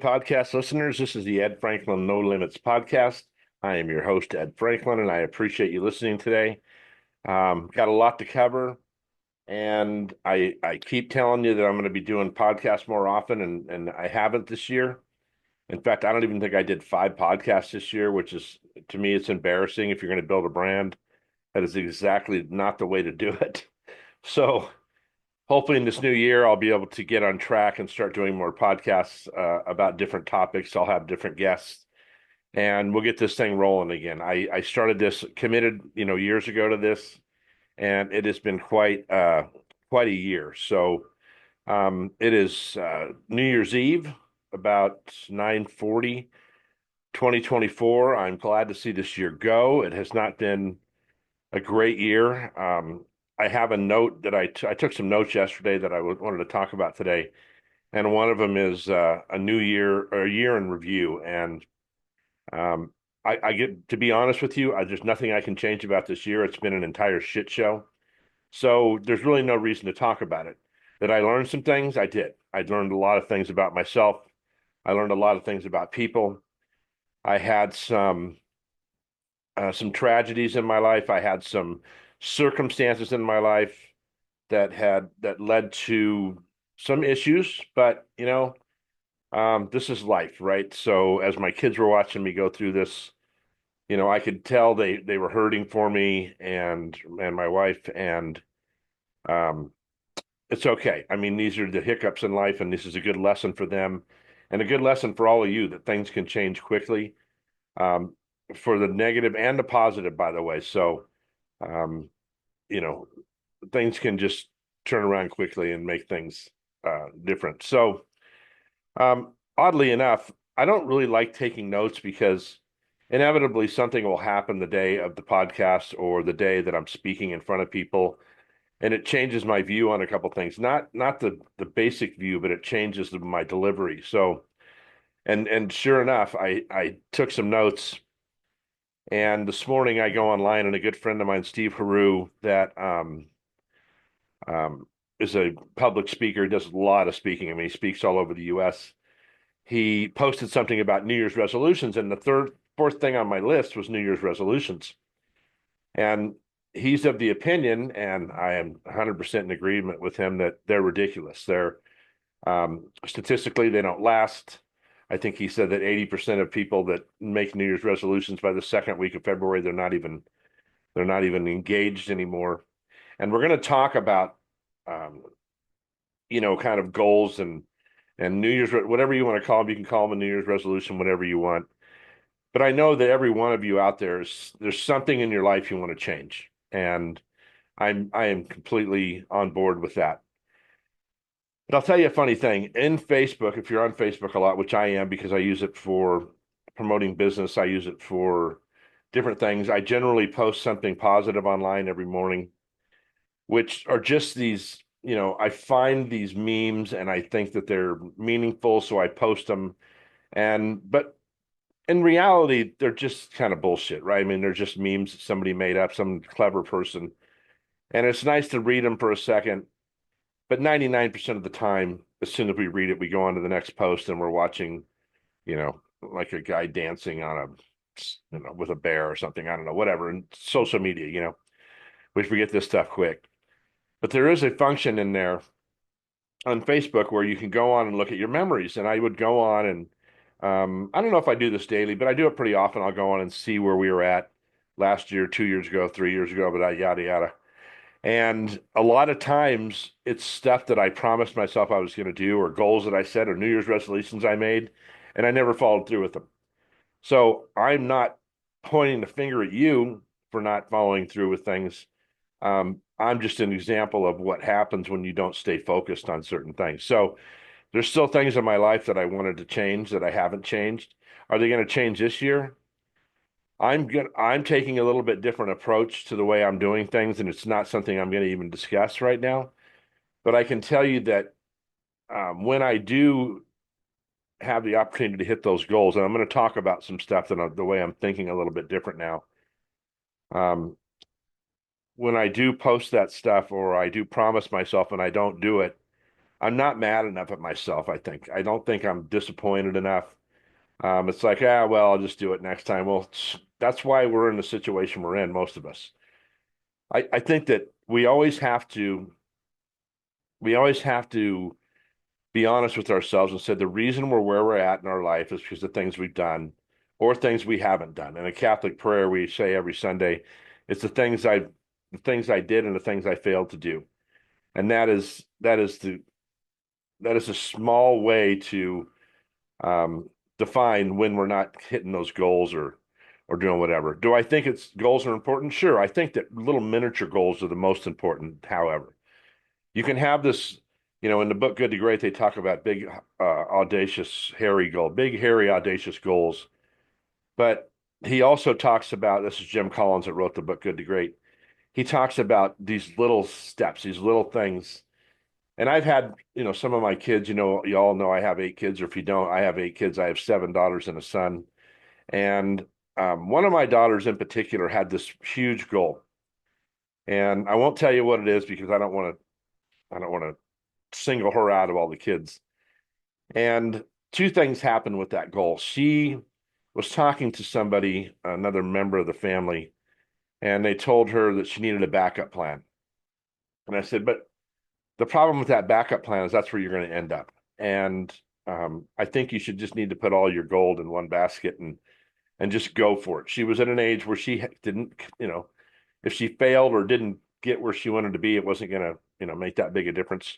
podcast listeners. This is the Ed Franklin No Limits podcast. I am your host, Ed Franklin, and I appreciate you listening today. Got a lot to cover, and I keep telling you that I'm going to be doing podcasts more often, and I haven't this year. In fact, I don't even think I did 5 podcasts this year, which is, to me, it's embarrassing. If you're going to build a brand, that is exactly not the way to do it. So hopefully in this new year, I'll be able to get on track and start doing more podcasts about different topics. I'll have different guests and we'll get this thing rolling again. I started this committed, years ago to this, and it has been quite a year. So it is New Year's Eve, about 9:40, 2024. I'm glad to see this year go. It has not been a great year. I have a note that I took some notes yesterday that I wanted to talk about today, and one of them is a new year or a year in review. And um, I get to be honest with you, there's nothing I can change about this year. It's been an entire shit show, so there's really no reason to talk about it. Did I learn some things? I did. I learned a lot of things about myself. I learned a lot of things about people. I had some tragedies in my life. I had some circumstances in my life that led to some issues, but this is life, right? So as my kids were watching me go through this, I could tell they were hurting for me and my wife, and um, it's okay. I mean, these are the hiccups in life, and this is a good lesson for them, and a good lesson for all of you that things can change quickly, um, for the negative and the positive, by the way. So, um, you know, things can just turn around quickly and make things different. So, oddly enough, I don't really like taking notes because inevitably something will happen the day of the podcast or the day that I'm speaking in front of people, and it changes my view on a couple things. Not the basic view, but it changes my delivery. So, and sure enough, I took some notes. And this morning I go online and a good friend of mine, Steve Haru, that um, is a public speaker, does a lot of speaking. I mean, he speaks all over the US. He posted something about New Year's resolutions, and fourth thing on my list was New Year's resolutions. And he's of the opinion, and I am 100% in agreement with him, that they're ridiculous. They're statistically, they don't last. I think he said that 80% of people that make New Year's resolutions by the second week of February, they're not even engaged anymore. And we're going to talk about, um, kind of goals and New Year's, whatever you want to call them. You can call them a New Year's resolution, whatever you want. But I know that every one of you out there there's something in your life you want to change, and I am completely on board with that. But I'll tell you a funny thing. In Facebook, if you're on Facebook a lot, which I am because I use it for promoting business, I use it for different things. I generally post something positive online every morning, which are just these, I find these memes and I think that they're meaningful, so I post them. But in reality, they're just kind of bullshit, right? I mean, they're just memes that somebody made up, some clever person. And it's nice to read them for a second, but 99% of the time, as soon as we read it, we go on to the next post and we're watching, like a guy dancing on with a bear or something. I don't know, whatever. And social media, we forget this stuff quick. But there is a function in there on Facebook where you can go on and look at your memories. And I would go on and I don't know if I do this daily, but I do it pretty often. I'll go on and see where we were at last year, 2 years ago, 3 years ago, but yada yada. And a lot of times it's stuff that I promised myself I was going to do, or goals that I set, or New Year's resolutions I made, and I never followed through with them. So I'm not pointing the finger at you for not following through with things. I'm just an example of what happens when you don't stay focused on certain things. So there's still things in my life that I wanted to change that I haven't changed. Are they going to change this year? I'm taking a little bit different approach to the way I'm doing things, and it's not something I'm going to even discuss right now. But I can tell you that when I do have the opportunity to hit those goals, and I'm going to talk about some stuff the way I'm thinking a little bit different now. Um, when I do post that stuff or I do promise myself and I don't do it, I'm not mad enough at myself, I think. I don't think I'm disappointed enough. It's like, ah, well, I'll just do it next time. Well, that's why we're in the situation we're in, most of us. I think that we always have to be honest with ourselves and say the reason we're where we're at in our life is because of things we've done or things we haven't done. In a Catholic prayer we say every Sunday, it's the things I did and the things I failed to do. And that is a small way to define when we're not hitting those goals or doing whatever. Do I think it's goals are important? Sure. I think that little miniature goals are the most important, however. You can have this, in the book Good to Great, they talk about big, audacious, hairy goal, big, hairy, audacious goals. But he also talks about, this is Jim Collins that wrote the book Good to Great. He talks about these little steps, these little things. And I've had, some of my kids, you all know I have 8 kids, or if you don't, I have 8 kids. I have 7 daughters and a son. And one of my daughters in particular had this huge goal. And I won't tell you what it is because I don't want to single her out of all the kids. And two things happened with that goal. She was talking to somebody, another member of the family, and they told her that she needed a backup plan. And I said, but the problem with that backup plan is that's where you're going to end up. And I think you should just need to put all your gold in one basket and just go for it. She was at an age where she didn't, if she failed or didn't get where she wanted to be, it wasn't going to, make that big a difference.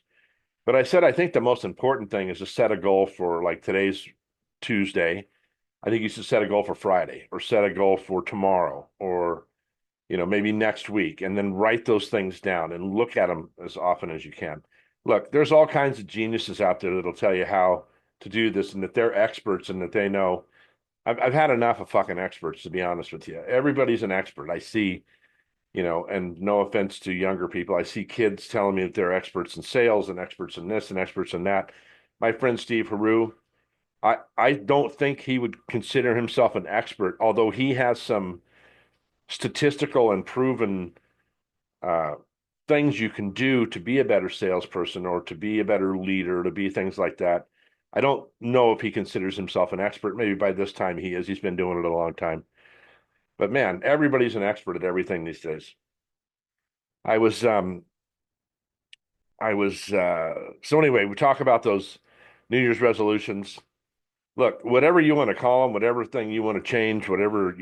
But I said, I think the most important thing is to set a goal for like today's Tuesday. I think you should set a goal for Friday or set a goal for tomorrow or, maybe next week and then write those things down and look at them as often as you can. Look, there's all kinds of geniuses out there that'll tell you how to do this and that they're experts and that they know. I've had enough of fucking experts, to be honest with you. Everybody's an expert. I see, and no offense to younger people, I see kids telling me that they're experts in sales and experts in this and experts in that. My friend Steve Haru, I don't think he would consider himself an expert, although he has some statistical and proven uh, things you can do to be a better salesperson or to be a better leader, to be things like that. I don't know if he considers himself an expert. Maybe by this time he is. He's been doing it a long time. But man, everybody's an expert at everything these days. I was so anyway, we talk about those New Year's resolutions. Look, whatever you want to call them, whatever thing you want to change, whatever,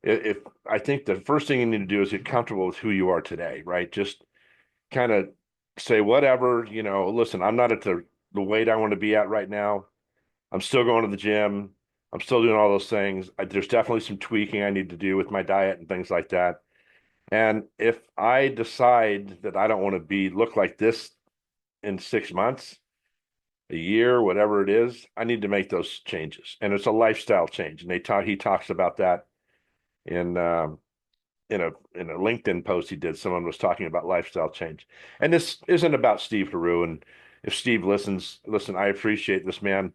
if I think the first thing you need to do is get comfortable with who you are today, right? Just kind of say whatever, listen, I'm not at the weight I want to be at right now. I'm still going to the gym. I'm still doing all those things. There's definitely some tweaking I need to do with my diet and things like that. And if I decide that I don't want to look like this in 6 months, a year, whatever it is, I need to make those changes. And it's a lifestyle change. And he talks about that in in a LinkedIn post he did. Someone was talking about lifestyle change. And this isn't about Steve Haru. And if Steve listens, listen, I appreciate this man.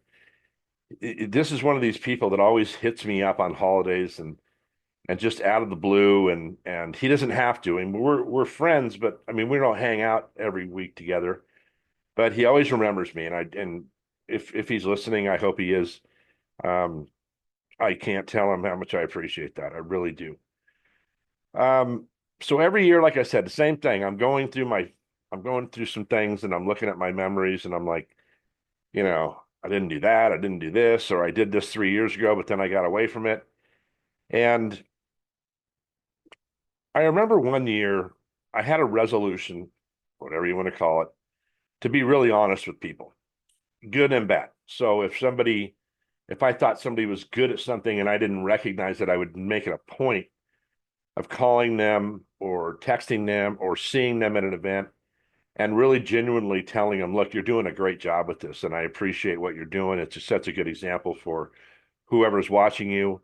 This is one of these people that always hits me up on holidays and just out of the blue and he doesn't have to. And we're friends, but I mean we don't hang out every week together. But he always remembers me and if he's listening, I hope he is. Um, I can't tell him how much I appreciate that. I really do. Um, so every year, like I said, the same thing. I'm going through some things and I'm looking at my memories and I'm like, I didn't do that, I didn't do this, or I did this 3 years ago, but then I got away from it. And I remember one year I had a resolution, whatever you want to call it, to be really honest with people, good and bad. So if I thought somebody was good at something and I didn't recognize it, I would make it a point of calling them or texting them or seeing them at an event and really genuinely telling them, look, you're doing a great job with this and I appreciate what you're doing. It just sets a good example for whoever's watching you.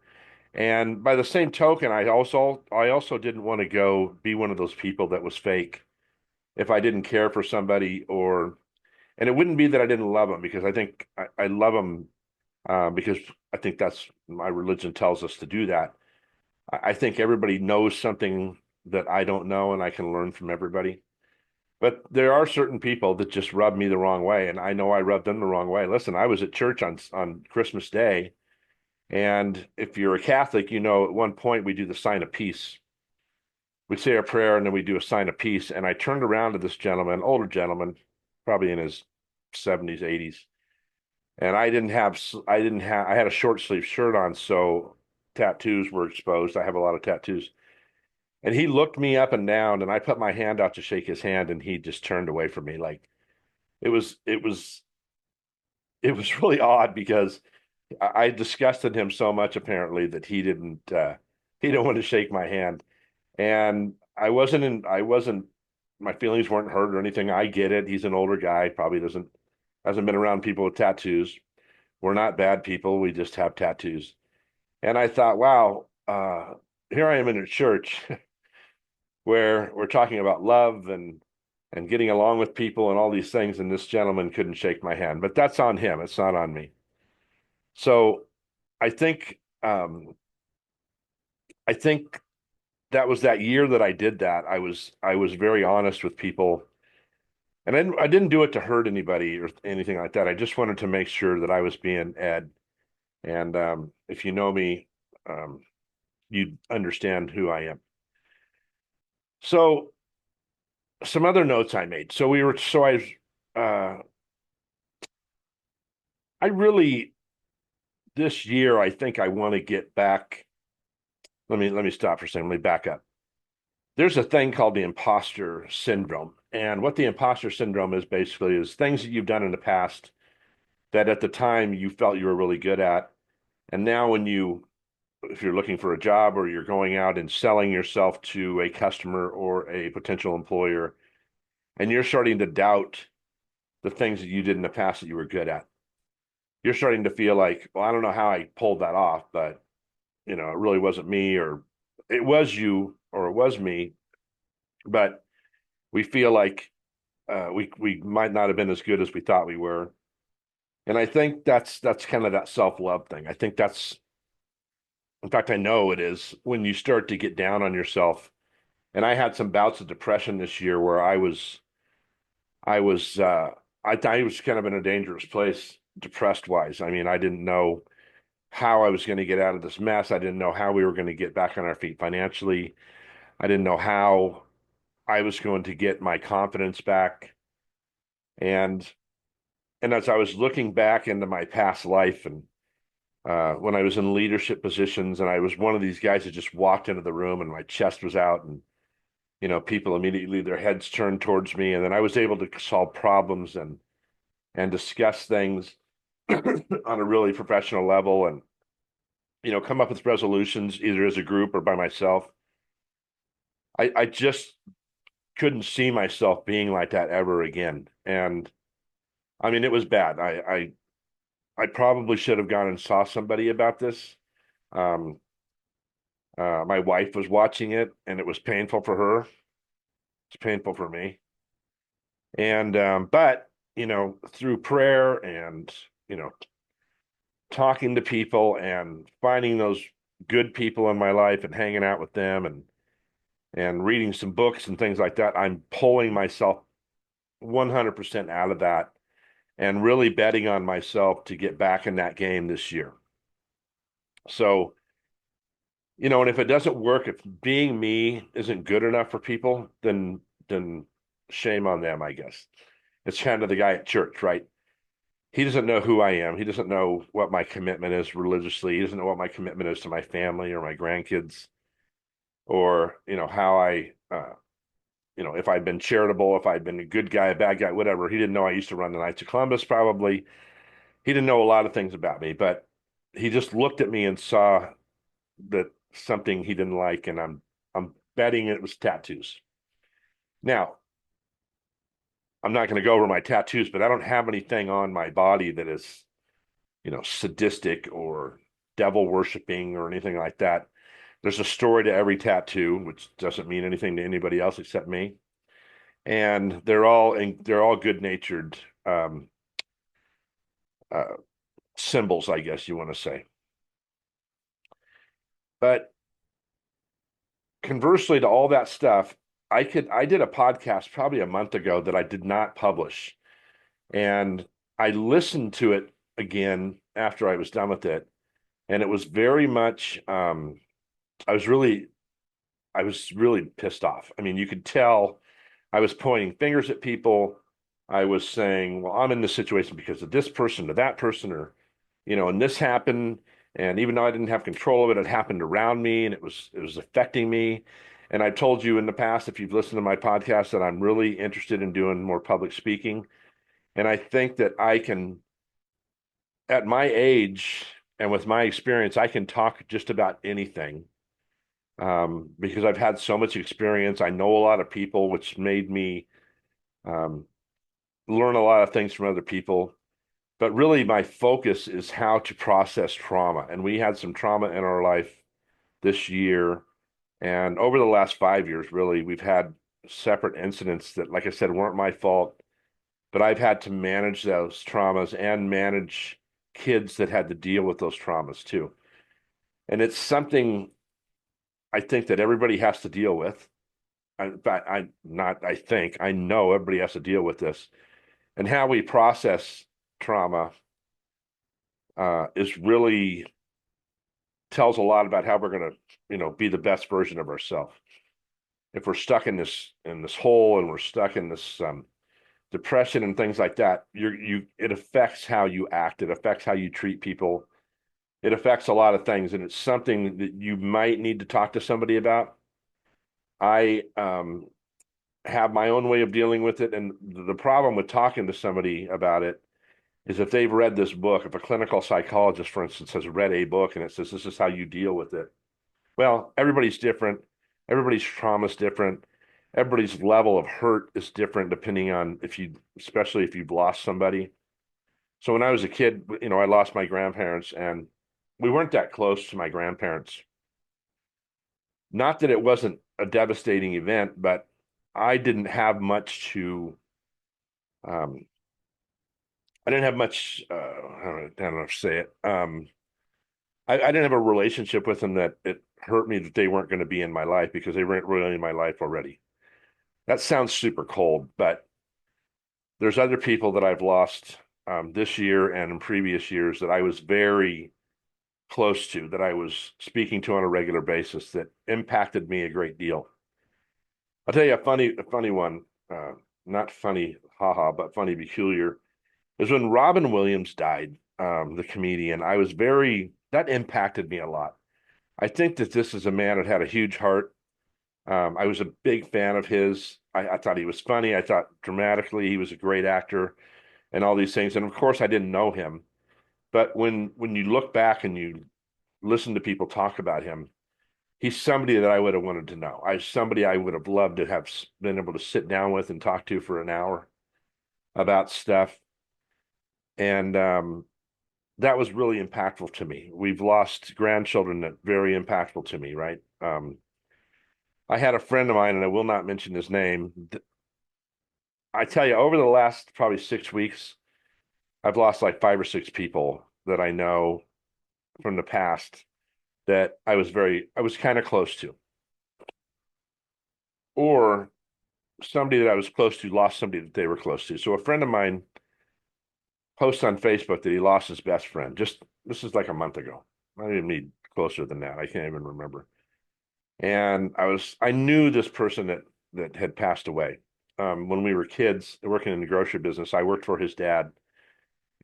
And by the same token, I also didn't want to go be one of those people that was fake if I didn't care for somebody and it wouldn't be that I didn't love them because I think I love them because I think that's my religion tells us to do that. I think everybody knows something that I don't know and I can learn from everybody. But there are certain people that just rub me the wrong way, and I know I rubbed them the wrong way. Listen, I was at church on Christmas Day, and if you're a Catholic, you know at one point we do the sign of peace. We say a prayer and then we do a sign of peace. And I turned around to this gentleman, older gentleman, probably in his 70s, 80s, and I had a short sleeve shirt on, so tattoos were exposed. I have a lot of tattoos. And he looked me up and down, and I put my hand out to shake his hand, and he just turned away from me. Like it was, it was, it was really odd because I disgusted him so much apparently that he didn't want to shake my hand. And I wasn't, my feelings weren't hurt or anything. I get it. He's an older guy, probably hasn't been around people with tattoos. We're not bad people. We just have tattoos. And I thought, wow, here I am in a church where we're talking about love and getting along with people and all these things, and this gentleman couldn't shake my hand. But that's on him. It's not on me. So I think I think that was that year that I did that. I was very honest with people, and I didn't do it to hurt anybody or anything like that. I just wanted to make sure that I was being Ed. And if you know me, um, you understand who I am. So some other notes I made. Uh, I really this year I think I want to get back. Let me stop for a second. Let me back up. There's a thing called the imposter syndrome. And what the imposter syndrome is basically is things that you've done in the past that at the time you felt you were really good at. And now if you're looking for a job or you're going out and selling yourself to a customer or a potential employer, and you're starting to doubt the things that you did in the past that you were good at, you're starting to feel like, well, I don't know how I pulled that off, but it really wasn't me, or it was you, or it was me. But we feel like we might not have been as good as we thought we were. And I think that's kind of that self-love thing. I think that's, in fact, I know it is when you start to get down on yourself. And I had some bouts of depression this year where I was I thought I was kind of in a dangerous place depressed wise. I mean, I didn't know how I was going to get out of this mess. I didn't know how we were going to get back on our feet financially. I didn't know how I was going to get my confidence back. And as I was looking back into my past life and when I was in leadership positions, and I was one of these guys that just walked into the room and my chest was out, and people immediately their heads turned towards me, and then I was able to solve problems and discuss things on a really professional level, and come up with resolutions either as a group or by myself. I just couldn't see myself being like that ever again, and I mean it was bad. I probably should have gone and saw somebody about this. Um, my wife was watching it, and it was painful for her. It's painful for me. And but through prayer and talking to people and finding those good people in my life and hanging out with them and reading some books and things like that, I'm pulling myself 100% out of that and really betting on myself to get back in that game this year. So, and if it doesn't work, if being me isn't good enough for people, then shame on them, I guess. It's kind of the guy at church, right? He doesn't know who I am. He doesn't know what my commitment is religiously. He doesn't know what my commitment is to my family or my grandkids, or how if I'd been charitable, if I'd been a good guy, a bad guy, whatever. He didn't know I used to run the Knights of Columbus, probably. He didn't know a lot of things about me, but he just looked at me and saw that something he didn't like, and I'm betting it was tattoos. Now, I'm not going to go over my tattoos, but I don't have anything on my body that is, sadistic or devil worshiping or anything like that. There's a story to every tattoo, which doesn't mean anything to anybody else except me. And they're all good-natured uh, symbols, I guess you want to say. But conversely to all that stuff, I did a podcast probably a month ago that I did not publish, and I listened to it again after I was done with it, and it was very much I was really I was really pissed off. I mean, you could tell I was pointing fingers at people. I was saying, well, I'm in this situation because of this person or that person, or, and this happened. And even though I didn't have control of it, it happened around me and it was affecting me. And I told you in the past, if you've listened to my podcast, that I'm really interested in doing more public speaking. And I think that I can, at my age and with my experience, I can talk just about anything, because I've had so much experience. I know a lot of people, which made me um, learn a lot of things from other people. But really, my focus is how to process trauma. And we had some trauma in our life this year. And over the last 5 years, really, we've had separate incidents that, like I said, weren't my fault. But I've had to manage those traumas and manage kids that had to deal with those traumas too. And it's something I think that everybody has to deal with. I think, I know everybody has to deal with this. And how we process trauma is really tells a lot about how we're going to, be the best version of ourselves. If we're stuck in this hole and we're stuck in this depression and things like that, it affects how you act. It affects how you treat people. It affects a lot of things, and it's something that you might need to talk to somebody about. I have my own way of dealing with it, and the problem with talking to somebody about it is if they've read this book, if a clinical psychologist, for instance, has read a book and it says this is how you deal with it. Well, everybody's different. Everybody's trauma is different. Everybody's level of hurt is different depending on especially if you've lost somebody. So when I was a kid, I lost my grandparents, and we weren't that close to my grandparents. Not that it wasn't a devastating event, but I didn't have much um, I didn't have much, I don't know how to say it. I didn't have a relationship with them that it hurt me that they weren't going to be in my life because they weren't really in my life already. That sounds super cold, but there's other people that I've lost this year and in previous years that I was very close to, that I was speaking to on a regular basis, that impacted me a great deal. I'll tell you a funny one, not funny, haha, but funny, peculiar, is when Robin Williams died, the comedian. That impacted me a lot. I think that this is a man that had a huge heart. I was a big fan of his. I thought he was funny. I thought dramatically he was a great actor and all these things. And of course, I didn't know him. But when you look back and you listen to people talk about him, he's somebody that I would have wanted to know. Somebody I would have loved to have been able to sit down with and talk to for an hour about stuff. And that was really impactful to me. We've lost grandchildren that very impactful to me, right? I had a friend of mine, and I will not mention his name. I tell you, over the last probably 6 weeks, I've lost like 5 or 6 people that I know from the past that I was kind of close to, or somebody that I was close to lost somebody that they were close to. So a friend of mine posts on Facebook that he lost his best friend. This is like a month ago. I didn't need closer than that. I can't even remember. And I knew this person that had passed away. When we were kids working in the grocery business, I worked for his dad.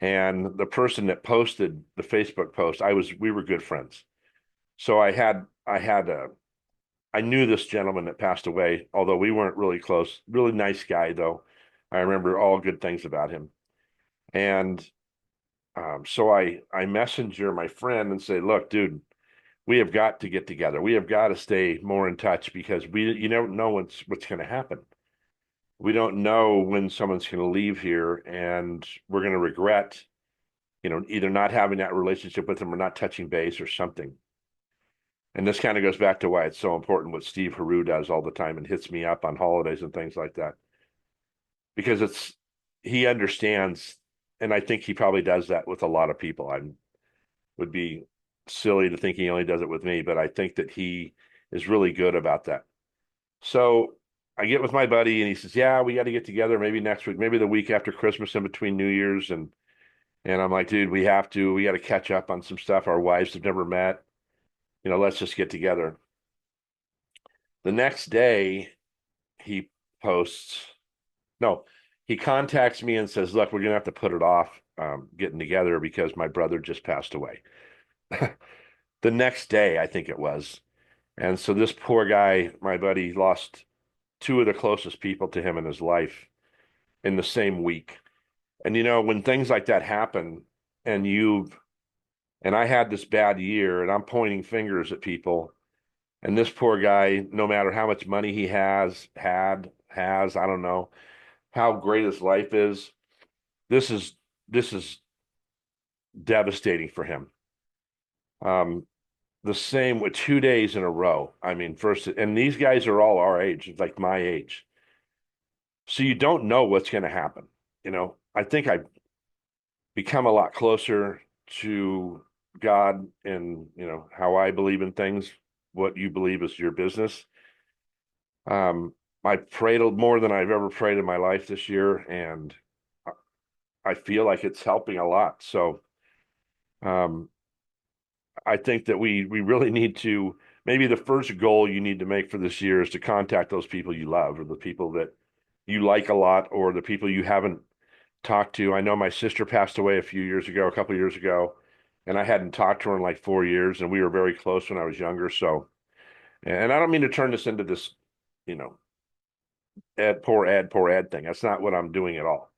And the person that posted the Facebook post, we were good friends. So I knew this gentleman that passed away, although we weren't really close. Really nice guy, though. I remember all good things about him. And so I messenger my friend and say, look, dude, we have got to get together. We have got to stay more in touch because you never know what's going to happen. We don't know when someone's going to leave here, and we're going to regret, either not having that relationship with them or not touching base or something. And this kind of goes back to why it's so important what Steve Haru does all the time and hits me up on holidays and things like that. Because he understands, and I think he probably does that with a lot of people. I would be silly to think he only does it with me, but I think that he is really good about that. So I get with my buddy and he says, yeah, we got to get together maybe next week, maybe the week after Christmas in between New Year's. And I'm like, dude, we got to catch up on some stuff. Our wives have never met. Let's just get together. The next day he posts, no, he contacts me and says, look, we're going to have to put it off getting together because my brother just passed away. The next day, I think it was. And so this poor guy, my buddy, lost two of the closest people to him in his life in the same week. And when things like that happen and I had this bad year and I'm pointing fingers at people, and this poor guy, no matter how much money he I don't know how great his life is, this is this is devastating for him. Um, the same with 2 days in a row. I mean, first, and these guys are all our age, like my age. So you don't know what's going to happen. I think I've become a lot closer to God and, how I believe in things. What you believe is your business. I prayed more than I've ever prayed in my life this year, and I feel like it's helping a lot. So, um, I think that we really need to, maybe the first goal you need to make for this year is to contact those people you love or the people that you like a lot or the people you haven't talked to. I know my sister passed away a couple of years ago, and I hadn't talked to her in like 4 years, and we were very close when I was younger. So, and I don't mean to turn this into this, you know, poor ad thing. That's not what I'm doing at all.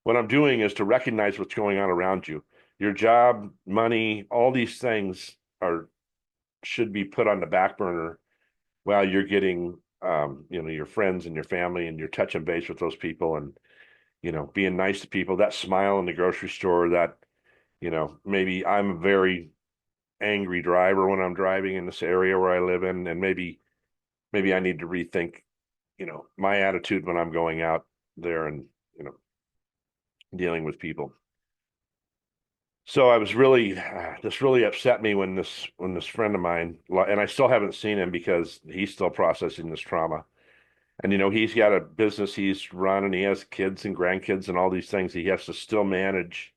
What I'm doing is to recognize what's going on around you. Your job, money, all these things are should be put on the back burner while you're getting your friends and your family and you're touching base with those people and being nice to people. That smile in the grocery store, that maybe I'm a very angry driver when I'm driving in this area where I live in, and maybe I need to rethink my attitude when I'm going out there and dealing with people. So I was really, this really upset me when this friend of mine, and I still haven't seen him because he's still processing this trauma. And he's got a business he's run, and he has kids and grandkids and all these things he has to still manage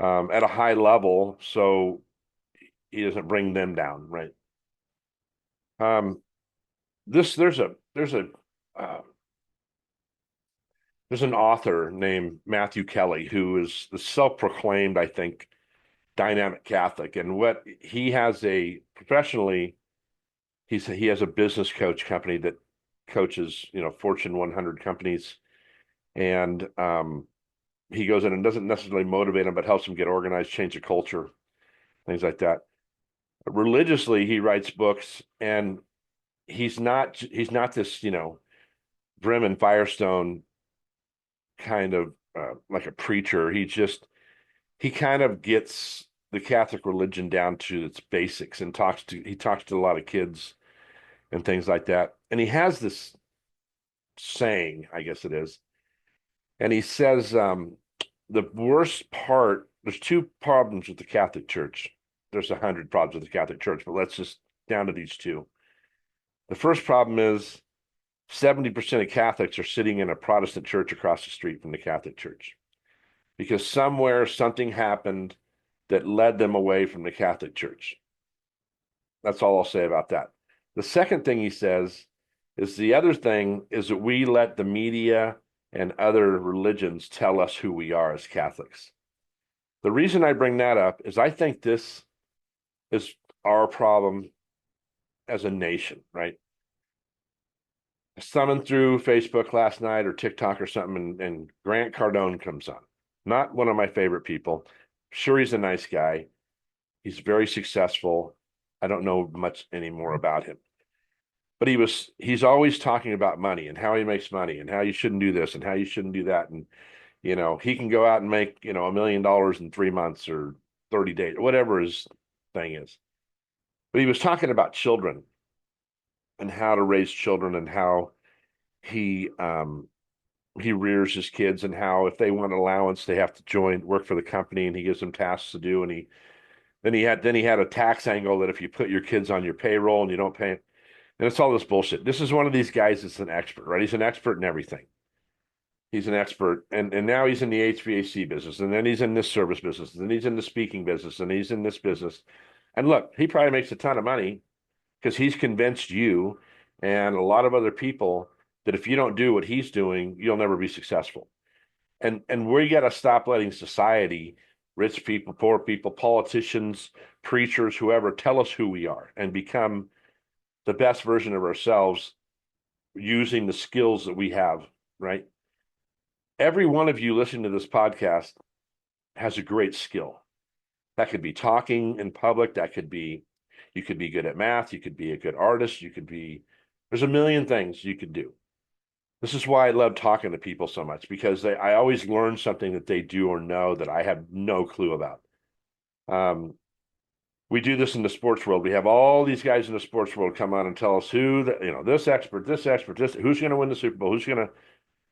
at a high level, so he doesn't bring them down, right? Um, this uh, there's an author named Matthew Kelly who is the self-proclaimed, I think, dynamic Catholic, and what he has a professionally, he has a business coach company that coaches Fortune 100 companies, and he goes in and doesn't necessarily motivate them, but helps them get organized, change the culture, things like that. Religiously, he writes books, and he's not this Brim and Firestone kind of like a preacher. He kind of gets the Catholic religion down to its basics and he talks to a lot of kids and things like that. And he has this saying, I guess it is, and he says the worst part. There's two problems with the Catholic Church. There's 100 problems with the Catholic Church, but let's just down to these two. The first problem is 70% of Catholics are sitting in a Protestant church across the street from the Catholic Church because somewhere something happened that led them away from the Catholic Church. That's all I'll say about that. The second thing he says is the other thing is that we let the media and other religions tell us who we are as Catholics. The reason I bring that up is I think this is our problem as a nation, right? Thumbing through Facebook last night or TikTok or something, and Grant Cardone comes on. Not one of my favorite people. Sure, he's a nice guy. He's very successful. I don't know much anymore about him. But he's always talking about money and how he makes money and how you shouldn't do this and how you shouldn't do that. And, he can go out and make, $1 million in 3 months or 30 days, whatever his thing is. But he was talking about children and how to raise children and how he he rears his kids and how if they want allowance, they have to work for the company, and he gives them tasks to do. And he had a tax angle that if you put your kids on your payroll and you don't pay, And it's all this bullshit. This is one of these guys that's an expert, right? He's an expert in everything. He's an expert, and now he's in the HVAC business, and then he's in this service business, and then he's in the speaking business, and he's in this business. And look, he probably makes a ton of money because he's convinced you and a lot of other people that if you don't do what he's doing, you'll never be successful. And we got to stop letting society, rich people, poor people, politicians, preachers, whoever, tell us who we are and become the best version of ourselves using the skills that we have, right? Every one of you listening to this podcast has a great skill. That could be talking in public. That could be, you could be good at math. You could be a good artist. You could be, there's a million things you could do. This is why I love talking to people so much because I always learn something that they do or know that I have no clue about. We do this in the sports world. We have all these guys in the sports world come on and tell us who, this expert, this, who's going to win the Super Bowl, who's going to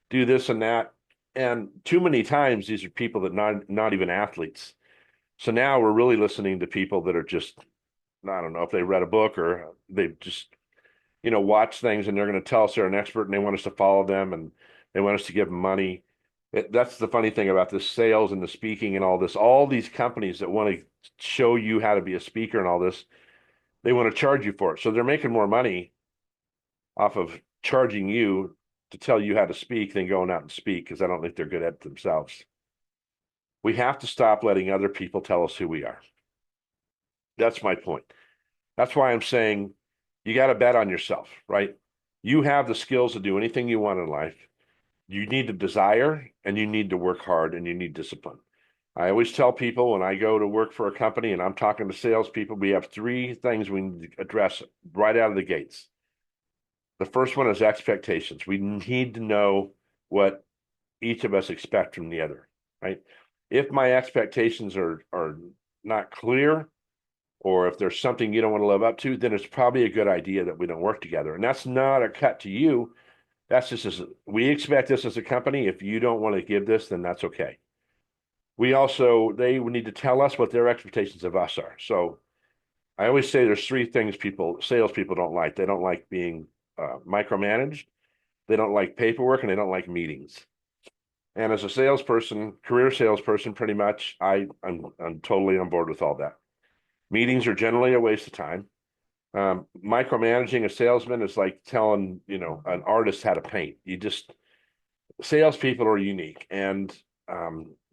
do this and that. And too many times, these are people that not even athletes. So now we're really listening to people that are just, I don't know if they read a book or they've just, watch things and they're going to tell us they're an expert and they want us to follow them and they want us to give them money. That's the funny thing about this sales and the speaking and all this. All these companies that want to show you how to be a speaker and all this, they want to charge you for it. So they're making more money off of charging you to tell you how to speak than going out and speak because I don't think they're good at it themselves. We have to stop letting other people tell us who we are. That's my point. That's why I'm saying you got to bet on yourself, right? You have the skills to do anything you want in life. You need the desire and you need to work hard and you need discipline. I always tell people when I go to work for a company and I'm talking to salespeople, we have three things we need to address right out of the gates. The first one is expectations. We need to know what each of us expect from the other, right? If my expectations are not clear, or if there's something you don't want to live up to, then it's probably a good idea that we don't work together. And that's not a cut to you. That's just as we expect this as a company. If you don't want to give this, then that's okay. They need to tell us what their expectations of us are. So I always say there's three things salespeople don't like. They don't like being micromanaged. They don't like paperwork and they don't like meetings. And as a salesperson, career salesperson, pretty much, I'm totally on board with all that. Meetings are generally a waste of time. Micromanaging a salesman is like telling, an artist how to paint. Salespeople are unique and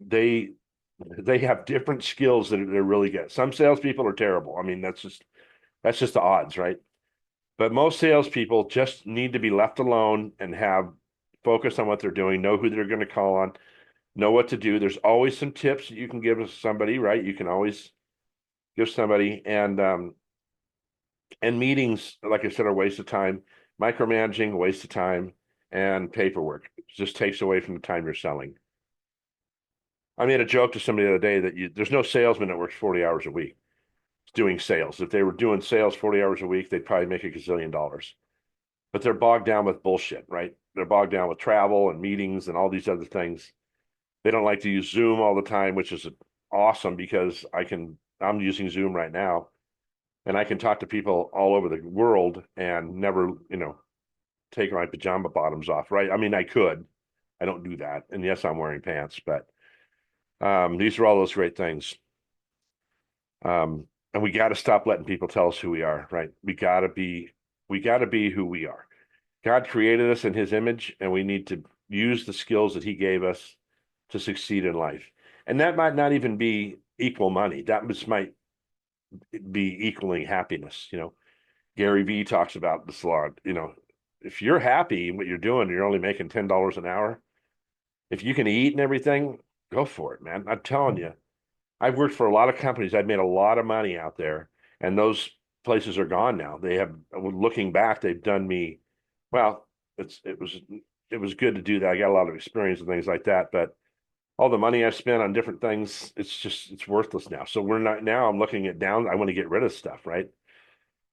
they have different skills that they're really good. Some salespeople are terrible. I mean, that's just the odds, right? But most salespeople just need to be left alone and have focus on what they're doing, know who they're going to call on, know what to do. There's always some tips that you can give somebody, right? You can always give somebody and meetings, like I said, are a waste of time. Micromanaging, a waste of time, and paperwork just takes away from the time you're selling. I made a joke to somebody the other day that there's no salesman that works 40 hours a week doing sales. If they were doing sales 40 hours a week, they'd probably make a gazillion dollars. But they're bogged down with bullshit, right? They're bogged down with travel and meetings and all these other things. They don't like to use Zoom all the time, which is awesome because I'm using Zoom right now and I can talk to people all over the world and never, take my pajama bottoms off, right? I mean, I could. I don't do that. And yes, I'm wearing pants, but these are all those great things. And we got to stop letting people tell us who we are, right? We got to be who we are. God created us in his image, and we need to use the skills that he gave us to succeed in life. And that might not even be equal money. That just might be equaling happiness. Gary Vee talks about this a lot. If you're happy in what you're doing, you're only making $10 an hour. If you can eat and everything, go for it, man. I'm telling you, I've worked for a lot of companies. I've made a lot of money out there, and those places are gone now. Looking back, they've done me well. It was good to do that. I got a lot of experience and things like that, but all the money I've spent on different things, it's worthless now. So I'm looking at down. I want to get rid of stuff, right?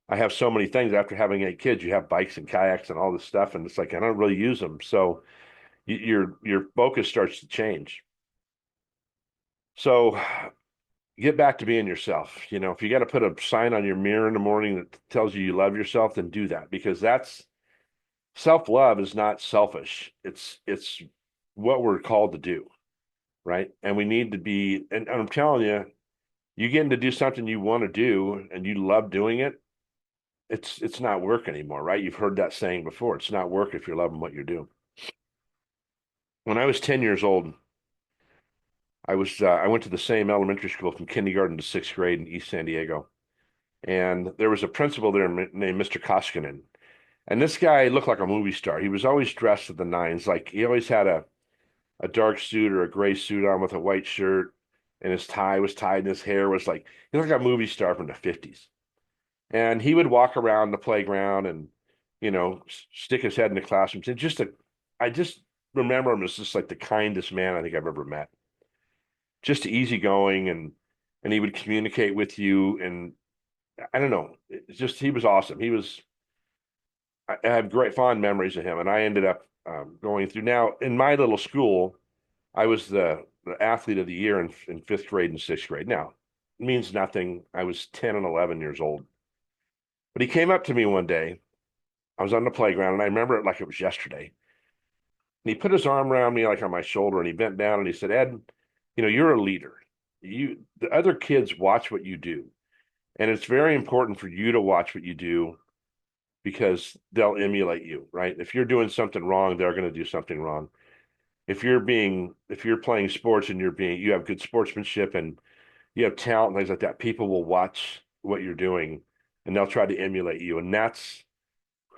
I have so many things after having 8 kids. You have bikes and kayaks and all this stuff, and it's like I don't really use them. So your focus starts to change. So get back to being yourself. If you got to put a sign on your mirror in the morning that tells you you love yourself, then do that, because that's self-love is not selfish. It's what we're called to do, right? And we need to be, and I'm telling you, you getting to do something you want to do and you love doing it, it's not work anymore, right? You've heard that saying before. It's not work if you're loving what you're doing. When I was 10 years old, I went to the same elementary school from kindergarten to sixth grade in East San Diego. And there was a principal there named Mr. Koskinen. And this guy looked like a movie star. He was always dressed to the nines. Like he always had a dark suit or a gray suit on with a white shirt, and his tie was tied, and his hair was like, he looked like a movie star from the 50s. And he would walk around the playground and, stick his head in the classrooms. And I just remember him as just like the kindest man I think I've ever met. Just easygoing, and he would communicate with you. And I don't know, it's just, he was awesome. I have great fond memories of him. And I ended up going through, now in my little school, I was the athlete of the year in fifth grade and sixth grade. Now, it means nothing. I was 10 and 11 years old. But he came up to me one day. I was on the playground, and I remember it like it was yesterday. And he put his arm around me, like on my shoulder, and he bent down and he said, Ed, you're a leader. The other kids watch what you do. And it's very important for you to watch what you do, because they'll emulate you, right? If you're doing something wrong, they're going to do something wrong. If you're playing sports and you have good sportsmanship and you have talent and things like that, people will watch what you're doing and they'll try to emulate you. And that's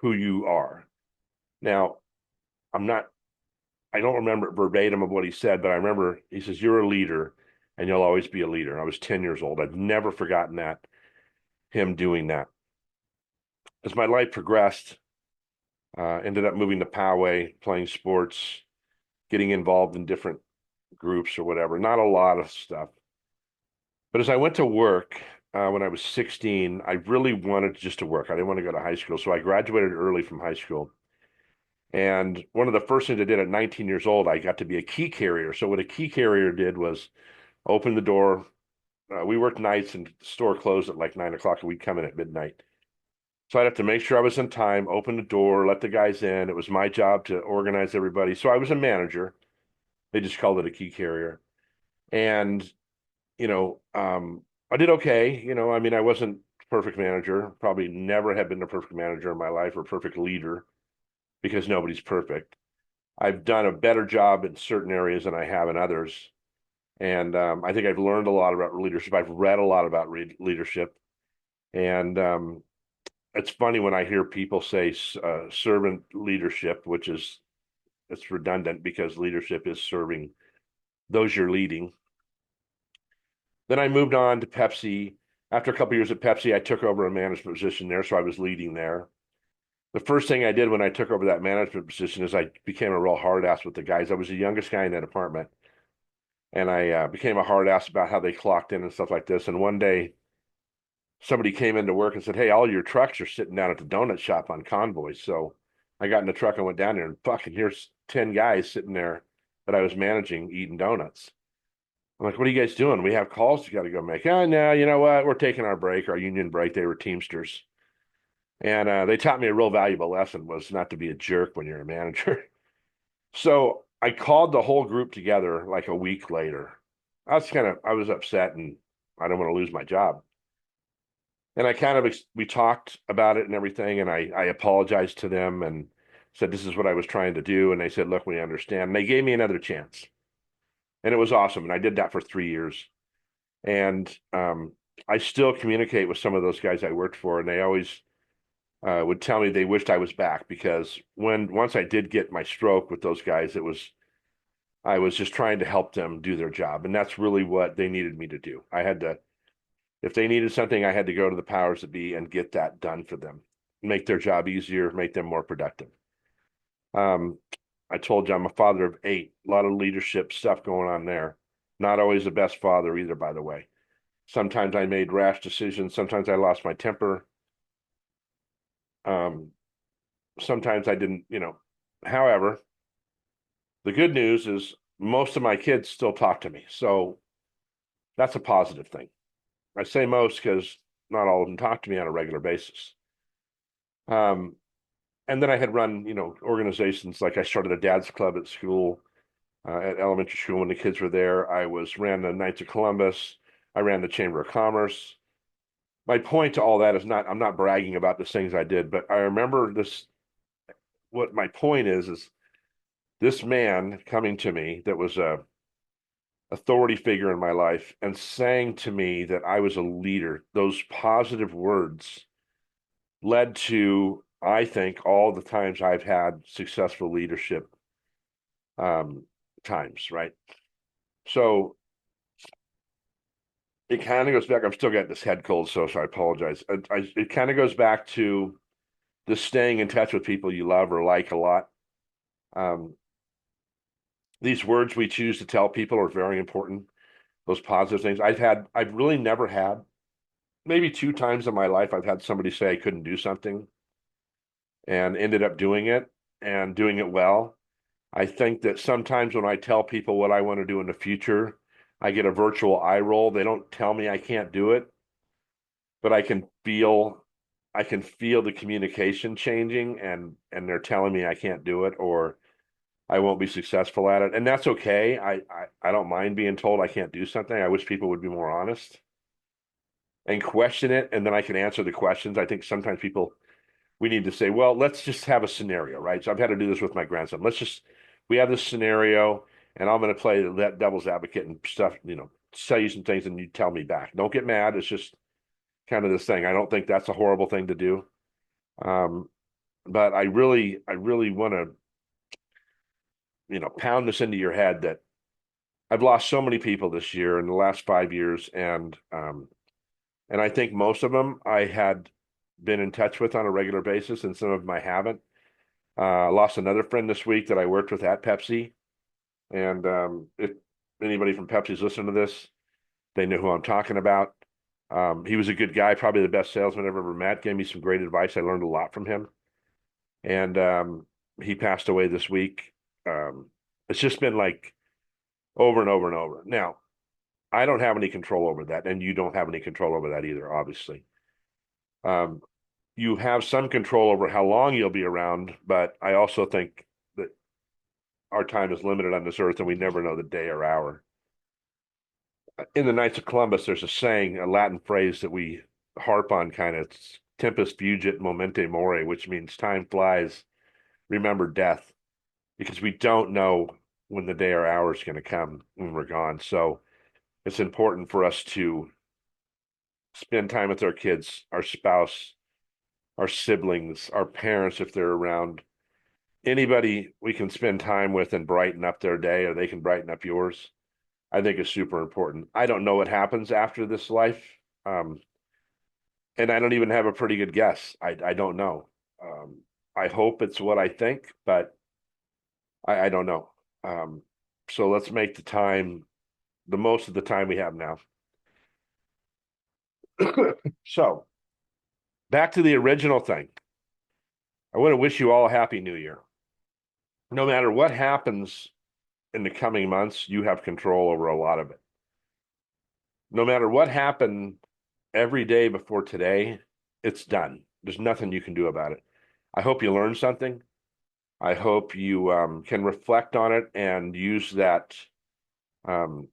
who you are. Now, I'm not, I don't remember verbatim of what he said, but I remember he says, you're a leader and you'll always be a leader. And I was 10 years old. I've never forgotten that, him doing that. As my life progressed, ended up moving to Poway, playing sports, getting involved in different groups or whatever. Not a lot of stuff. But as I went to work when I was 16, I really wanted just to work. I didn't want to go to high school. So I graduated early from high school. And one of the first things I did at 19 years old, I got to be a key carrier. So what a key carrier did was open the door. We worked nights and the store closed at like 9 o'clock, and we'd come in at midnight. So I'd have to make sure I was in time, open the door, let the guys in. It was my job to organize everybody. So I was a manager. They just called it a key carrier. And, I did okay. I mean, I wasn't a perfect manager, probably never have been a perfect manager in my life or perfect leader, because nobody's perfect. I've done a better job in certain areas than I have in others. And I think I've learned a lot about leadership. I've read a lot about leadership. And it's funny when I hear people say servant leadership, which is, it's redundant because leadership is serving those you're leading. Then I moved on to Pepsi. After a couple years at Pepsi, I took over a management position there, so I was leading there. The first thing I did when I took over that management position is I became a real hard ass with the guys. I was the youngest guy in that department, and I became a hard ass about how they clocked in and stuff like this. And one day, somebody came into work and said, "Hey, all your trucks are sitting down at the donut shop on convoys." So I got in the truck and went down there, and fucking here's 10 guys sitting there that I was managing eating donuts. I'm like, what are you guys doing? We have calls you got to go make. Oh, no, you know what? We're taking our break, our union break. They were Teamsters. And they taught me a real valuable lesson, was not to be a jerk when you're a manager. So I called the whole group together like a week later. I was upset and I don't want to lose my job. And we talked about it and everything. And I apologized to them and said, this is what I was trying to do. And they said, look, we understand. And they gave me another chance. And it was awesome. And I did that for 3 years. And I still communicate with some of those guys I worked for, and they always would tell me they wished I was back, because once I did get my stroke with those guys, I was just trying to help them do their job, and that's really what they needed me to do. If they needed something, I had to go to the powers that be and get that done for them, make their job easier, make them more productive. Um, I told you I'm a father of 8, a lot of leadership stuff going on there. Not always the best father either, by the way. Sometimes I made rash decisions. Sometimes I lost my temper. Um, Sometimes I didn't. However, the good news is most of my kids still talk to me. So That's a positive thing. I say most because not all of them talk to me on a regular basis. Um, and then I had run, organizations like I started a dad's club at school, at elementary school when the kids were there. Ran the Knights of Columbus. I ran the Chamber of Commerce. My point to all that is not, I'm not bragging about the things I did, but I remember this. What my point is this man coming to me that was a authority figure in my life and saying to me that I was a leader. Those positive words led to, I think, all the times I've had successful leadership um, times, right? So it kind of goes back. I'm still getting this head cold, so I apologize. It kind of goes back to the staying in touch with people you love or like a lot. Um, these words we choose to tell people are very important. Those positive things. I've really never had, maybe two times in my life, I've had somebody say I couldn't do something and ended up doing it and doing it well. I think that sometimes when I tell people what I want to do in the future, I get a virtual eye roll. They don't tell me I can't do it, but I can feel the communication changing and they're telling me I can't do it or I won't be successful at it. And that's okay. I don't mind being told I can't do something. I wish people would be more honest and question it, and then I can answer the questions. I think sometimes we need to say, well, let's just have a scenario, right? So I've had to do this with my grandson. We have this scenario, and I'm going to play that devil's advocate and stuff, tell you some things and you tell me back. Don't get mad. It's just kind of this thing. I don't think that's a horrible thing to do. Um, but I really want to, pound this into your head that I've lost so many people this year in the last 5 years, and I think most of them I had been in touch with on a regular basis, and some of them I haven't. I lost another friend this week that I worked with at Pepsi, and if anybody from Pepsi's listening to this, they know who I'm talking about. He was a good guy, probably the best salesman I've ever met. Gave me some great advice. I learned a lot from him, and he passed away this week. It's just been like over and over and over. Now, I don't have any control over that, and you don't have any control over that either, obviously. Um, you have some control over how long you'll be around, but I also think that our time is limited on this earth and we never know the day or hour. In the Knights of Columbus, there's a saying, a Latin phrase that we harp on kind of, tempus fugit momente mori, which means time flies, remember death, because we don't know when the day or hour is going to come when we're gone. So it's important for us to spend time with our kids, our spouse, our siblings, our parents, if they're around, anybody we can spend time with and brighten up their day or they can brighten up yours, I think is super important. I don't know what happens after this life. Um, and I don't even have a pretty good guess. I don't know. Um, I hope it's what I think, but I don't know. Um, so let's make the most of the time we have now. So back to the original thing. I want to wish you all a happy new year. No matter what happens in the coming months, you have control over a lot of it. No matter what happened every day before today, it's done. There's nothing you can do about it. I hope you learned something. I hope you can reflect on it and use that, um,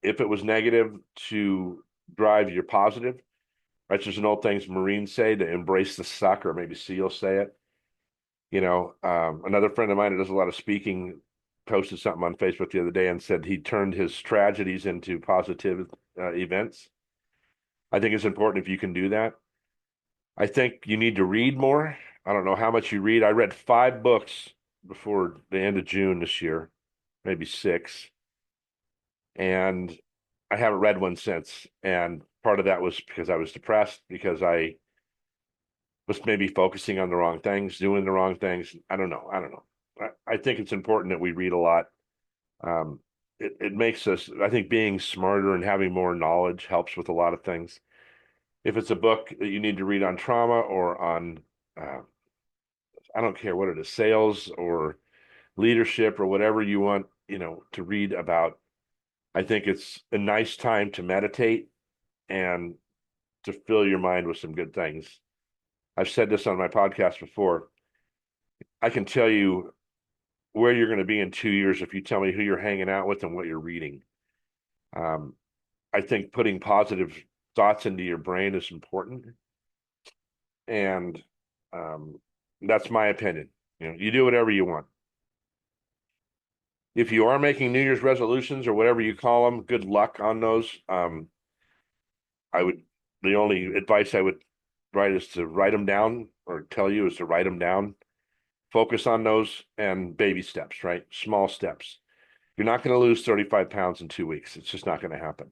if it was negative, to drive your positive. Right? There's an old thing Marines say, to embrace the suck, or maybe SEALs say it. Another friend of mine who does a lot of speaking posted something on Facebook the other day and said he turned his tragedies into positive events. I think it's important if you can do that. I think you need to read more. I don't know how much you read. I read 5 books before the end of June this year, maybe six, and I haven't read one since. And part of that was because I was depressed, because I was maybe focusing on the wrong things, doing the wrong things. I don't know. I don't know. I think it's important that we read a lot. It makes us, I think being smarter and having more knowledge helps with a lot of things. If it's a book that you need to read on trauma or on, uh, I don't care what it is, sales or leadership or whatever you want, to read about, I think it's a nice time to meditate and to fill your mind with some good things. I've said this on my podcast before. I can tell you where you're going to be in 2 years if you tell me who you're hanging out with and what you're reading. Um, I think putting positive thoughts into your brain is important, and um, that's my opinion. You do whatever you want. If you are making New Year's resolutions or whatever you call them, good luck on those. I would, the only advice I would write is to write them down, or tell you is to write them down. Focus on those and baby steps, right? Small steps. You're not going to lose 35 pounds in 2 weeks. It's just not going to happen.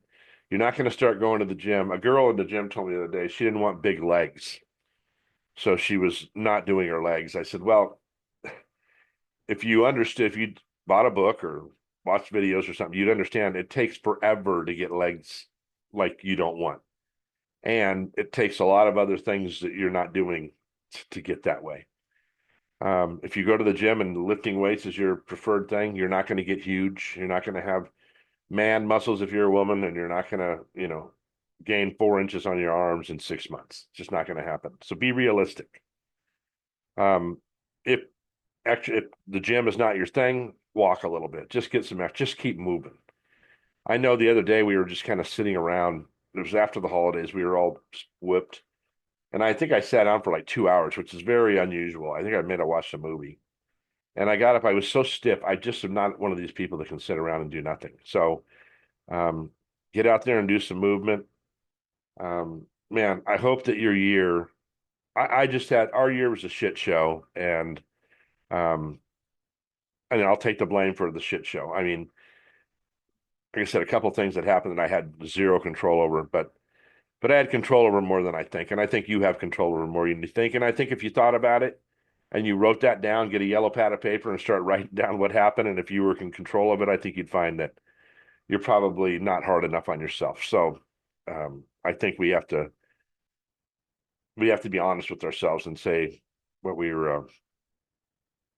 You're not going to start going to the gym. A girl in the gym told me the other day she didn't want big legs. So she was not doing her legs. I said, well, if you understood, if you bought a book or watched videos or something, you'd understand it takes forever to get legs like you don't want. And it takes a lot of other things that you're not doing to get that way. If you go to the gym and lifting weights is your preferred thing, you're not going to get huge. You're not going to have man muscles if you're a woman, and you're not going to, gain 4 inches on your arms in 6 months. It's just not going to happen. So be realistic. Um, if if the gym is not your thing, walk a little bit. Just get some, just keep moving. I know the other day we were just kind of sitting around. It was after the holidays. We were all whipped. And I think I sat down for like 2 hours, which is very unusual. I think I watched a movie. And I got up. I was so stiff. I just am not one of these people that can sit around and do nothing. So um, get out there and do some movement. Man, I hope that your year, I just had, our year was a shit show. Um, and I'll take the blame for the shit show. I mean, like I said, a couple of things that happened that I had zero control over, but I had control over more than I think. And I think you have control over more than you think. And I think if you thought about it and you wrote that down, get a yellow pad of paper and start writing down what happened. And if you were in control of it, I think you'd find that you're probably not hard enough on yourself. So I think we have to be honest with ourselves and say what we were,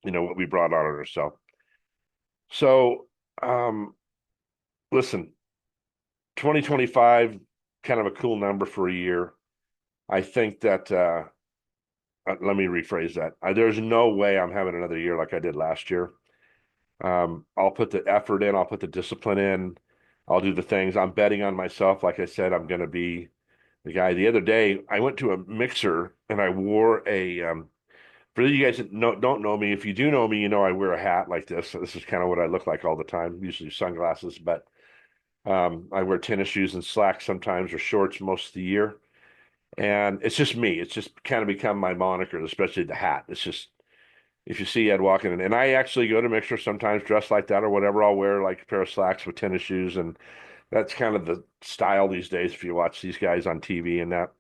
what we brought on ourselves. So listen, 2025, kind of a cool number for a year. I think that let me rephrase that. There's no way I'm having another year like I did last year. I'll put the effort in, I'll put the discipline in, I'll do the things. I'm betting on myself. Like I said, I'm going to be the guy. The other day, I went to a mixer and I wore a. For you guys that don't know me, if you do know me, you know I wear a hat like this. So this is kind of what I look like all the time. Usually sunglasses, but I wear tennis shoes and slacks sometimes, or shorts most of the year. And it's just me. It's just kind of become my moniker, especially the hat. It's just, if you see Ed walking in, and I actually go to mixer sometimes dressed like that or whatever, I'll wear like a pair of slacks with tennis shoes. And that's kind of the style these days if you watch these guys on TV and that.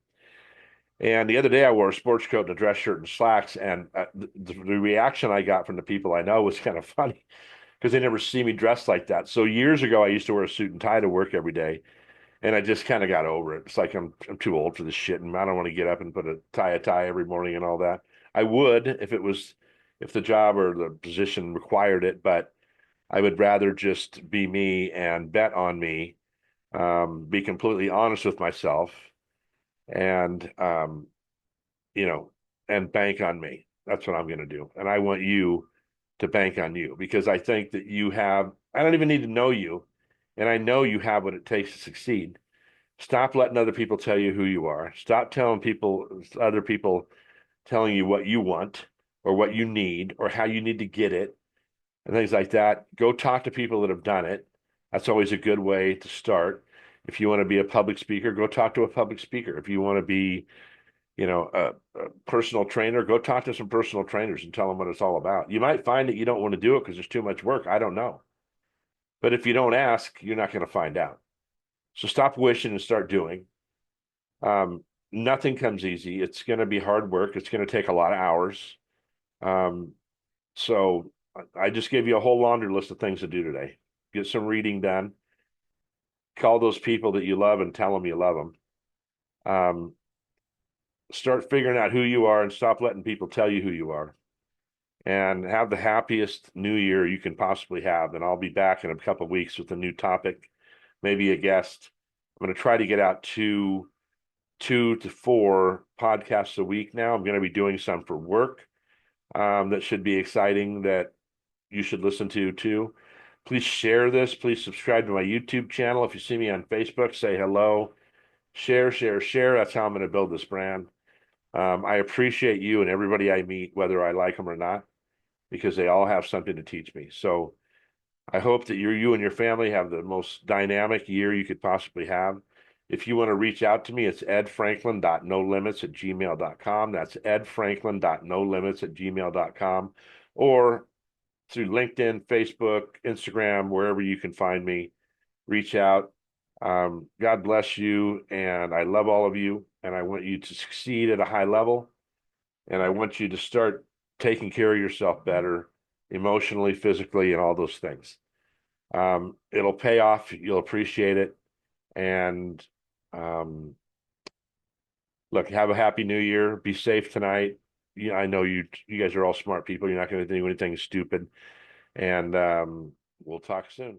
And the other day I wore a sports coat and a dress shirt and slacks. And the reaction I got from the people I know was kind of funny because they never see me dressed like that. So years ago, I used to wear a suit and tie to work every day. And I just kind of got over it. It's like I'm too old for this shit, and I don't want to get up and put a tie every morning and all that. I would if the job or the position required it, but I would rather just be me and bet on me, be completely honest with myself, and you know, and bank on me. That's what I'm going to do, and I want you to bank on you because I think that you have. I don't even need to know you, and I know you have what it takes to succeed. Stop letting other people tell you who you are. Stop telling other people telling you what you want or what you need or how you need to get it and things like that. Go talk to people that have done it. That's always a good way to start. If you want to be a public speaker, go talk to a public speaker. If you want to be, a personal trainer, go talk to some personal trainers and tell them what it's all about. You might find that you don't want to do it because there's too much work. I don't know. But if you don't ask, you're not going to find out. So stop wishing and start doing. Nothing comes easy. It's going to be hard work. It's going to take a lot of hours. Um, so I just gave you a whole laundry list of things to do today. Get some reading done. Call those people that you love and tell them you love them. Start figuring out who you are and stop letting people tell you who you are. And have the happiest new year you can possibly have. And I'll be back in a couple of weeks with a new topic maybe a guest. I'm going to try to get out two to four podcasts a week now. I'm going to be doing some for work that should be exciting that you should listen to too. Please share this. Please subscribe to my YouTube channel. If you see me on Facebook, say hello. Share, share, share. That's how I'm going to build this brand. I appreciate you and everybody I meet, whether I like them or not, because they all have something to teach me. So I hope that you and your family have the most dynamic year you could possibly have. If you want to reach out to me, it's edfranklin.nolimits@gmail.com. That's edfranklin.nolimits@gmail.com, or through LinkedIn, Facebook, Instagram, wherever you can find me. Reach out. God bless you, and I love all of you, and I want you to succeed at a high level, and I want you to start taking care of yourself better, emotionally, physically, and all those things. It'll pay off. You'll appreciate it. And look, have a happy new year. Be safe tonight. Yeah, I know you guys are all smart people. You're not going to do anything stupid. And we'll talk soon.